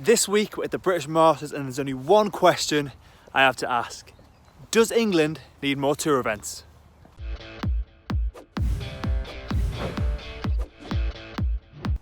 This week we're at the British Masters and there's only one question I have to ask. Does England need more tour events?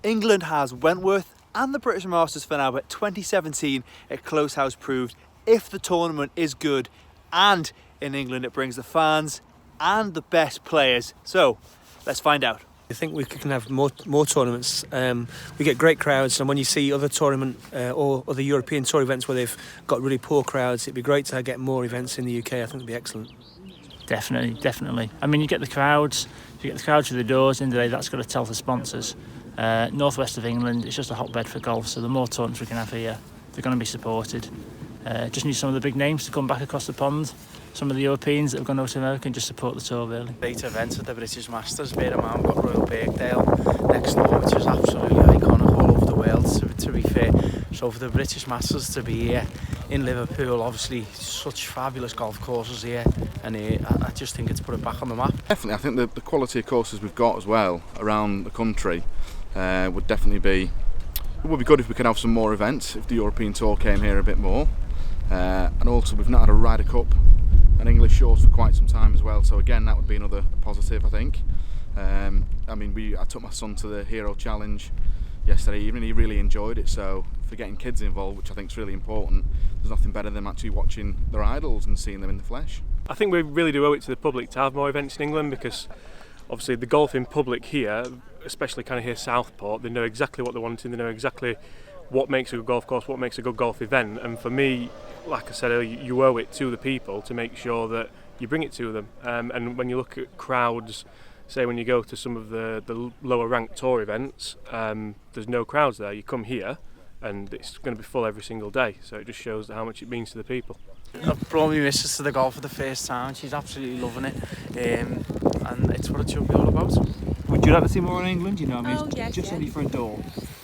England has Wentworth and the British Masters for now, but 2017 at Close House proved if the tournament is good and in England it brings the fans and the best players. So let's find out. I think we can have more tournaments. We get great crowds, and when you see other tournament or other European tour events where they've got really poor crowds, it'd be great to get more events in the UK. I think it'd be excellent. Definitely. I mean, you get the crowds through the doors. In the day, that's got to tell the sponsors. Northwest of England, it's just a hotbed for golf, so the more tournaments we can have here, they're going to be supported. Just need some of the big names to come back across the pond. Some of the Europeans that have gone over to America and just support the tour, really. Great events at the British Masters. Bear in mind, we've got Royal Birkdale next door, which is absolutely iconic all over the world, to be fair. So for the British Masters to be here in Liverpool, obviously such fabulous golf courses here, and I just think it's put it back on the map. Definitely, I think the quality of courses we've got as well around the country would definitely be... It would be good if we could have some more events, if the European Tour came here a bit more. And also we've not had a Ryder Cup and English shores for quite some time as well, so again that would be another positive, I think. I took my son to the Hero Challenge yesterday evening. He really enjoyed it, so for getting kids involved, which I think is really important, there's nothing better than actually watching their idols and seeing them in the flesh. I think we really do owe it to the public to have more events in England, because obviously the golfing public here, especially kind of here Southport, they know exactly what they're wanting, they know exactly what makes a good golf course, what makes a good golf event, and for me, like I said earlier, you owe it to the people to make sure that you bring it to them. And when you look at crowds, say when you go to some of the lower ranked tour events, there's no crowds there. You come here and it's going to be full every single day, so it just shows how much it means to the people. I've brought my missus to the golf for the first time. She's absolutely loving it, and it's what it should be all about. Would you like to see more in England? You know, I mean, Oh, yes, just yeah. on your front door.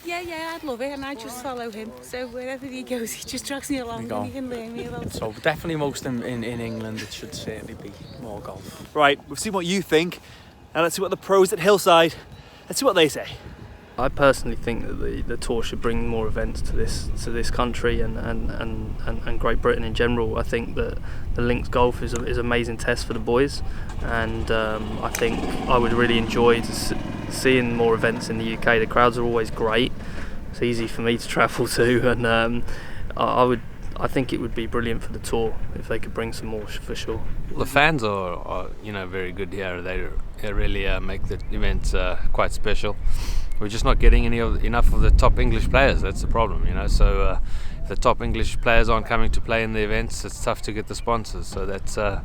Yeah, I'd love it, and I just follow him. So wherever he goes, he just drags me along and he can learn me about it. So definitely most in England, it should certainly be more golf. Right, we've seen what you think, and let's see what the pros at Hillside, let's see what they say. I personally think that the tour should bring more events to this country and Great Britain in general. I think that the links golf is an amazing test for the boys, and I think I would really enjoy seeing more events in the UK. The crowds are always great. It's easy for me to travel to, and I think it would be brilliant for the tour if they could bring some more, for sure. The fans are very good here. They really make the event quite special. We're just not getting enough of the top English players. That's the problem, So if the top English players aren't coming to play in the events, it's tough to get the sponsors. So that's they're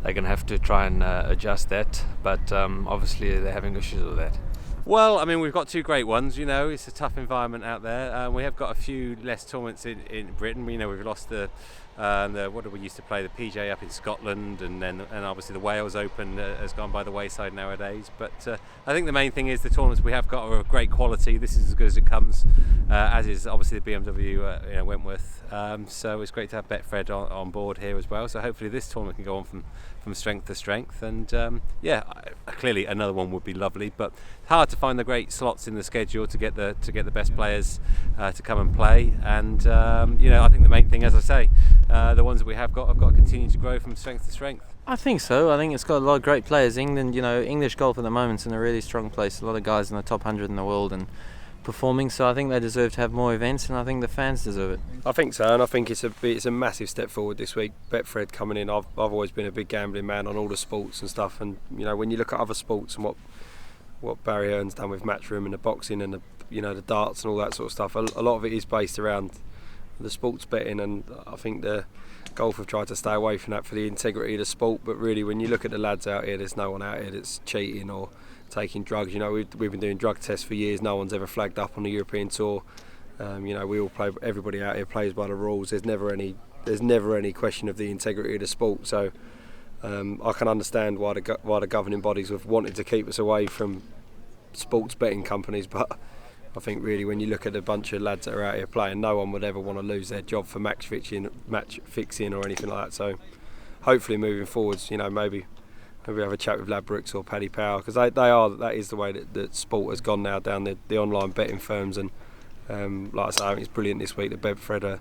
going to have to try and adjust that. But obviously they're having issues with that. Well, I mean, we've got two great ones. It's a tough environment out there. We have got a few less tournaments in Britain. We've lost the what did we used to play, the PGA up in Scotland, and obviously the Wales Open has gone by the wayside nowadays. But I think the main thing is the tournaments we have got are of great quality. This is as good as it comes, as is obviously the BMW Wentworth. So it's great to have Betfred on board here as well. So hopefully this tournament can go on from strength to strength. And clearly another one would be lovely, but hard to find the great slots in the schedule to get the best players to come and play. And I think the main thing, as I say, the ones that we have got to continue to grow from strength to strength. I think so. I think it's got a lot of great players. England, English golf at the moment's in a really strong place. A lot of guys in the top 100 in the world and performing. So I think they deserve to have more events, and I think the fans deserve it. I think so, and I think it's a massive step forward this week. Betfred coming in. I've always been a big gambling man on all the sports and stuff, and when you look at other sports and what Barry Hearn's done with Matchroom and the boxing and the darts and all that sort of stuff, a lot of it is based around the sports betting, and I think the golf have tried to stay away from that for the integrity of the sport. But really, when you look at the lads out here, there's no one out here that's cheating or taking drugs. We've been doing drug tests for years. No one's ever flagged up on the European Tour. We all play. Everybody out here plays by the rules. There's never any question of the integrity of the sport. So I can understand why the governing bodies have wanted to keep us away from sports betting companies, but I think really when you look at a bunch of lads that are out here playing, no one would ever want to lose their job for match fixing or anything like that. So hopefully moving forwards, maybe have a chat with Ladbrokes or Paddy Power, because that is the way that sport has gone now, down the online betting firms, and Like I say, I think it's brilliant this week that Bedford are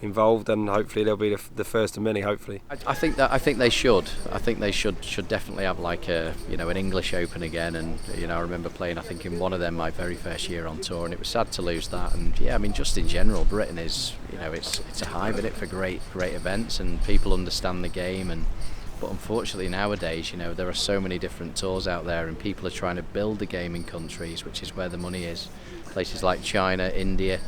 involved, and hopefully they'll be the first of many. Hopefully, I think they should. I think they should definitely have like an English Open again. And I remember playing, I think, in one of them my very first year on tour, and it was sad to lose that. And yeah, I mean, just in general, Britain is it's a hive in it for great events, and people understand the game. But unfortunately nowadays, there are so many different tours out there, and people are trying to build the game in countries, which is where the money is. Places like China, India.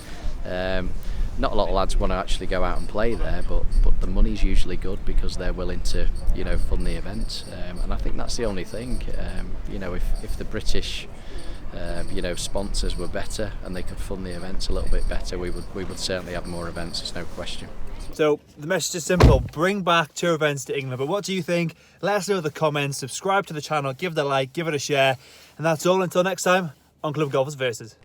Not a lot of lads want to actually go out and play there, but the money's usually good because they're willing to, fund the event. And I think that's the only thing. If the British, sponsors were better and they could fund the events a little bit better, we would certainly have more events. There's no question. So the message is simple: bring back tour events to England. But what do you think? Let us know in the comments. Subscribe to the channel, give it a like, give it a share, and that's all. Until next time on Club Golfers Versus.